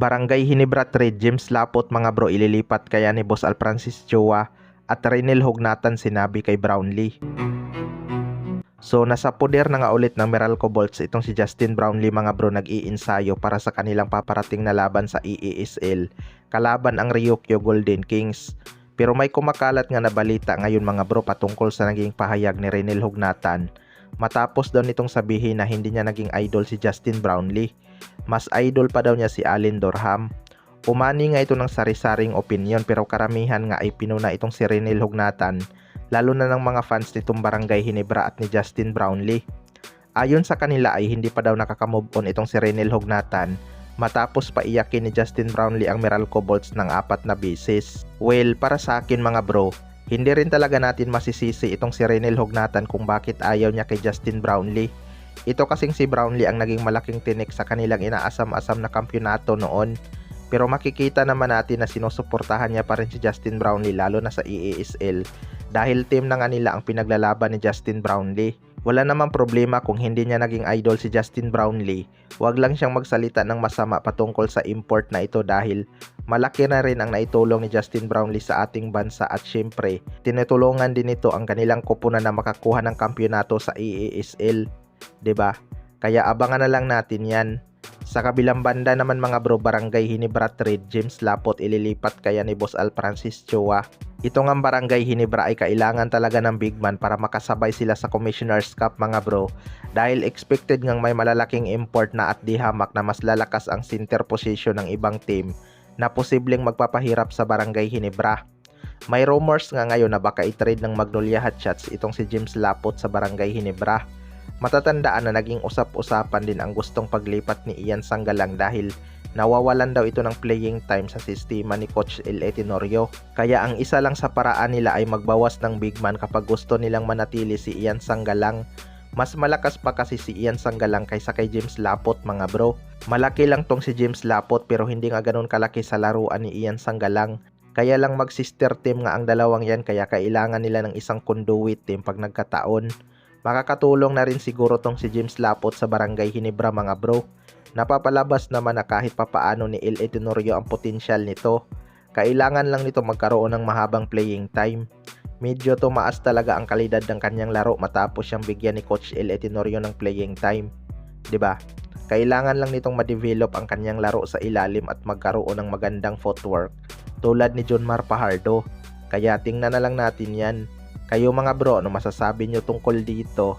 Barangay Hinebra Trade, James Lapot mga bro, ililipat kaya ni Boss Alfrancis Chua at Renel Hognatan sinabi kay Brownlee. So nasa poder na nga ulit ng Meralco Bolts itong si Justin Brownlee mga bro, nag-iinsayo para sa kanilang paparating na laban sa EASL kalaban ang Ryukyu Golden Kings. Pero may kumakalat nga na balita ngayon mga bro patungkol sa naging pahayag ni Renel Hognatan matapos daw nitong sabihin na hindi niya naging idol si Justin Brownlee. Mas idol pa daw niya si Allen Durham. Umani nga ito ng sari-saring opinion pero karamihan nga ay pinuna itong si Renel Hognatan, lalo na ng mga fans nitong Barangay Hinebra at ni Justin Brownlee. Ayon sa kanila ay hindi pa daw nakakamove on itong si Renel Hognatan matapos paiyakin ni Justin Brownlee ang Meralco Bolts ng 4 na beses. Well, para sa akin mga bro, hindi rin talaga natin masisisi itong si Renel Hognatan kung bakit ayaw niya kay Justin Brownlee. Ito kasing si Brownlee ang naging malaking tinik sa kanilang inaasam-asam na kampyonato noon. Pero makikita naman natin na sinusuportahan niya pa rin si Justin Brownlee lalo na sa EASL dahil team na nga nila ang pinaglalaban ni Justin Brownlee. Wala namang problema kung hindi niya naging idol si Justin Brownlee. Huwag lang siyang magsalita ng masama patungkol sa import na ito dahil malaki na rin ang naitulong ni Justin Brownlee sa ating bansa at syempre tinutulungan din ito ang kanilang koponan na makakuha ng kampyonato sa EASL. 'Di ba? Kaya abangan na lang natin 'yan. Sa kabilang banda naman mga bro, Barangay Hinebra Trade, James Lapot ililipat kaya ni Boss Alfrancis Chua. Ito nga Barangay Hinebra ay kailangan talaga ng big man para makasabay sila sa Commissioner's Cup mga bro dahil expected ngang may malalaking import na at di hamak na mas lalakas ang center position ng ibang team na posibleng magpapahirap sa Barangay Hinebra. May rumors nga ngayon na baka i-trade ng Magnolia Hotshots itong si James Lapot sa Barangay Hinebra. Matatandaan na naging usap-usapan din ang gustong paglipat ni Ian Sanggalang dahil nawawalan daw ito ng playing time sa sistema ni Coach L.A. Tenorio. Kaya ang isa lang sa paraan nila ay magbawas ng big man kapag gusto nilang manatili si Ian Sanggalang. Mas malakas pa kasi si Ian Sanggalang kaysa kay James Lapot mga bro. Malaki lang tong si James Lapot pero hindi nga ganun kalaki sa laruan ni Ian Sanggalang. Kaya lang mag-sister team nga ang dalawang yan kaya kailangan nila ng isang conduit team pag nagkataon. Makakatulong na rin siguro tong si James Lapot sa Barangay Hinebra mga bro. Napapalabas naman na kahit papaano ni L.A. Tenorio ang potensyal nito. Kailangan lang nito magkaroon ng mahabang playing time. Medyo tumaas talaga ang kalidad ng kanyang laro matapos siyang bigyan ni Coach L.A. Tenorio ng playing time. 'Di ba? Kailangan lang nitong ma-develop ang kanyang laro sa ilalim at magkaroon ng magandang footwork tulad ni Jonmar Pajardo. Kaya tingnan na lang natin 'yan. Kayo mga bro, ano masasabi nyo tungkol dito?